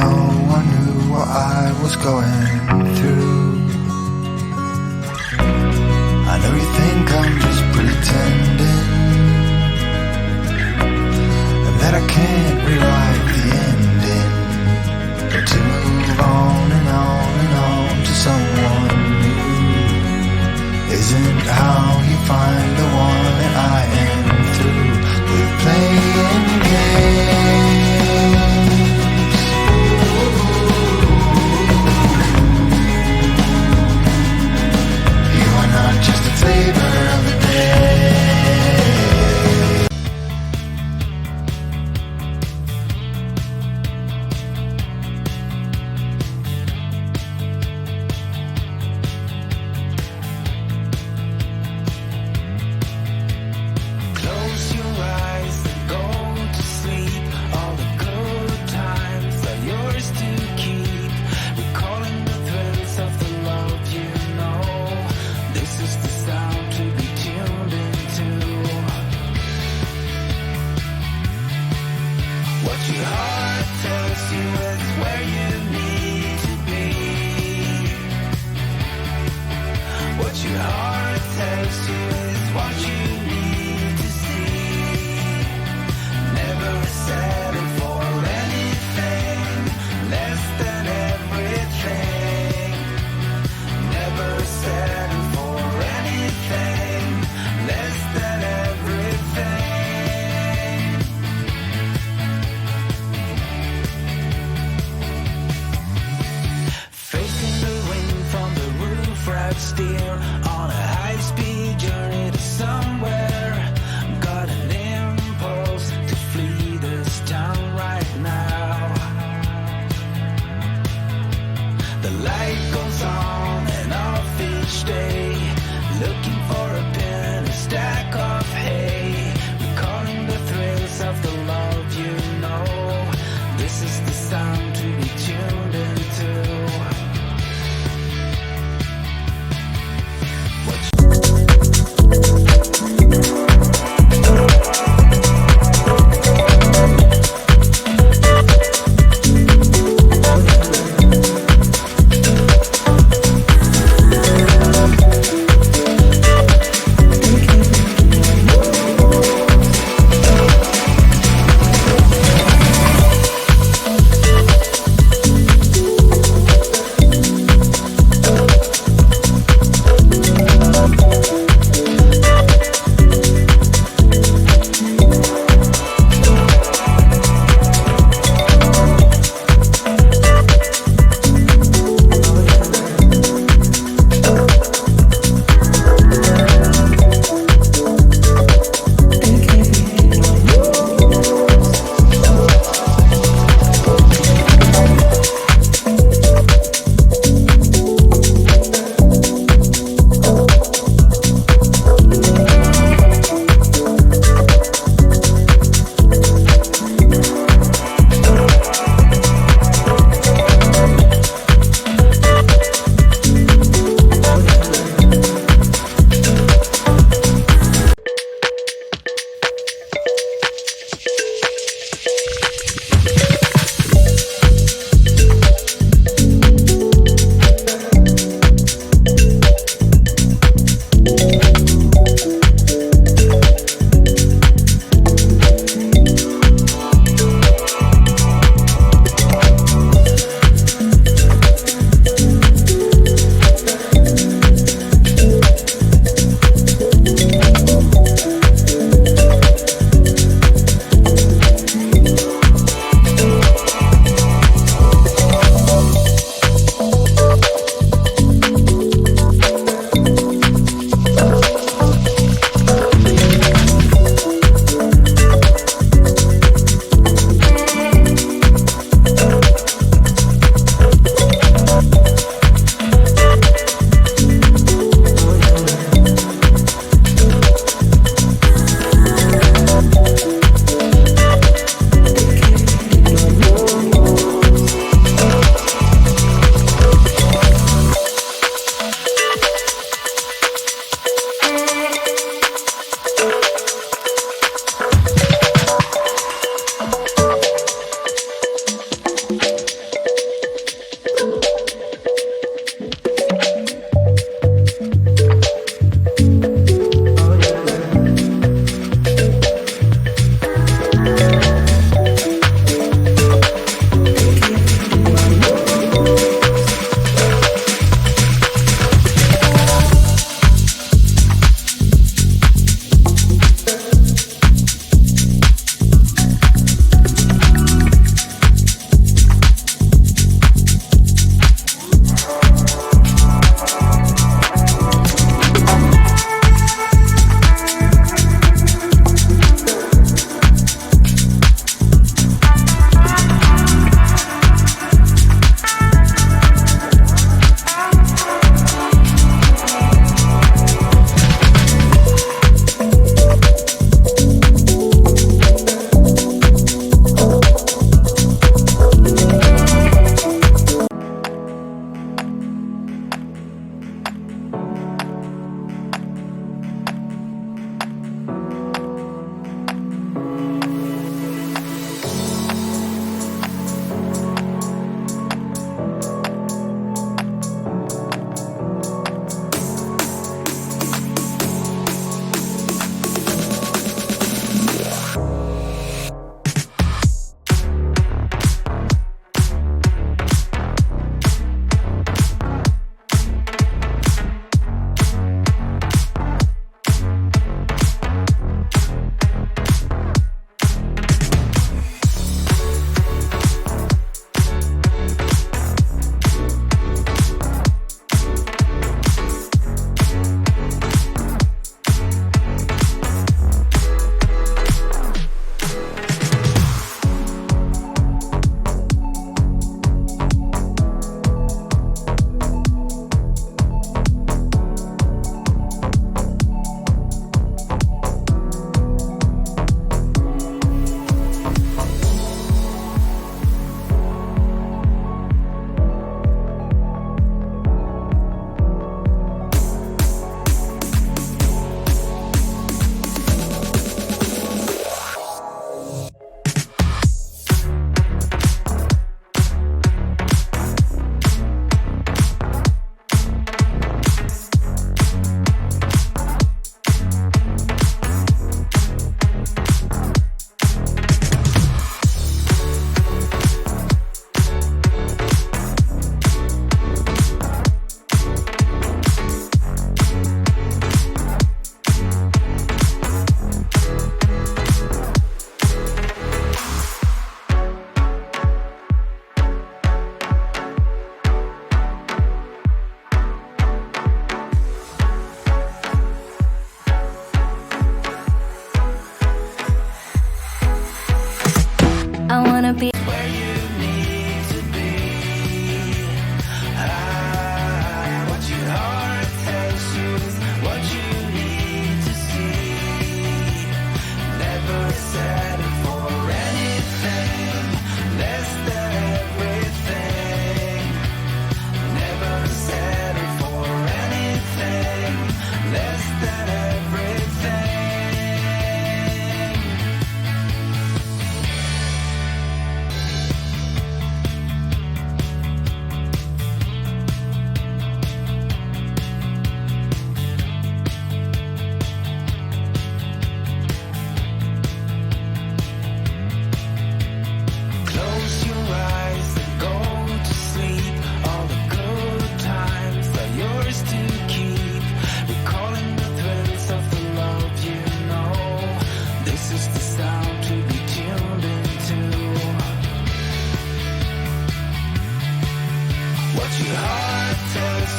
no one knew what I was going through. I know you think I'm just pretending, and that I can't rewrite the ending, but to move on and on and on to someone new isn't how you find the one that I am through with playing games. You are not just a flavor of the day.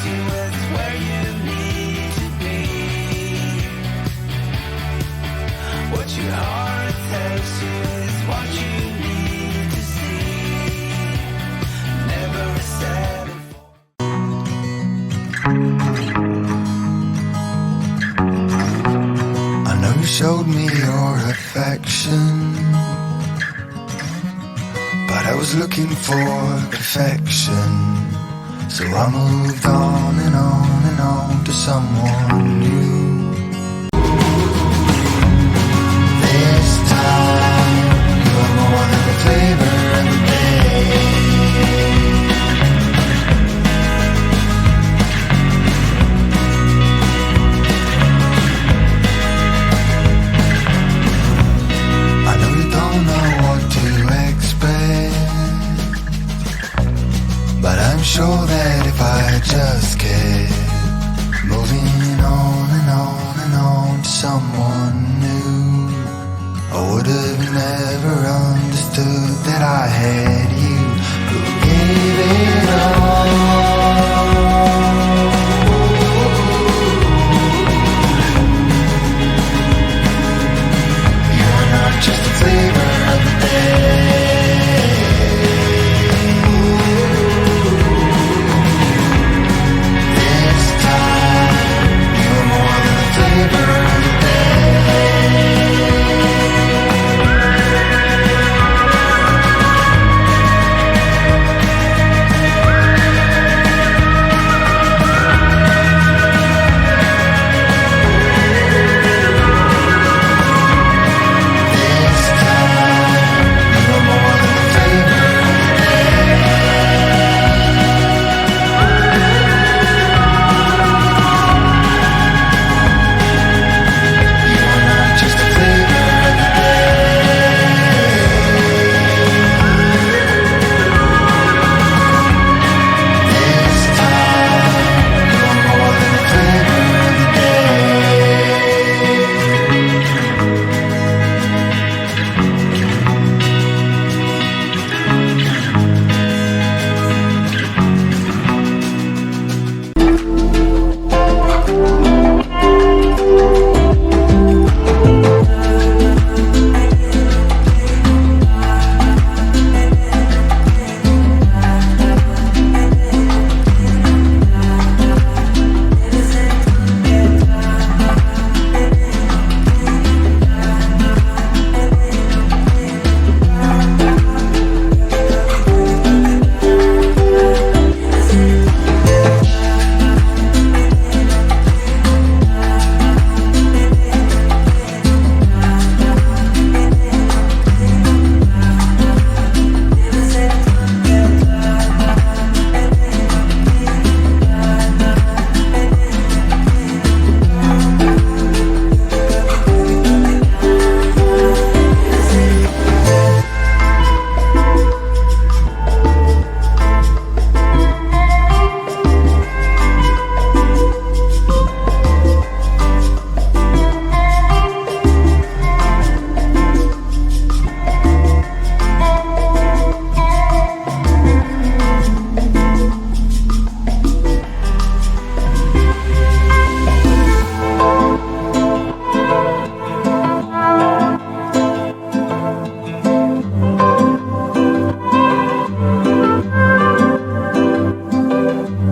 you it's where you need to be. What your heart tells you is what you need to see. Never settle for. I know you showed me your affection, but I was looking for perfection. So I moved on and on and on to someone new. This time, you're more than the flavor of the day. I know you don't know what to expect, but I'm sure that if I just kept moving on and on and on to someone new, I would have never understood that I had you.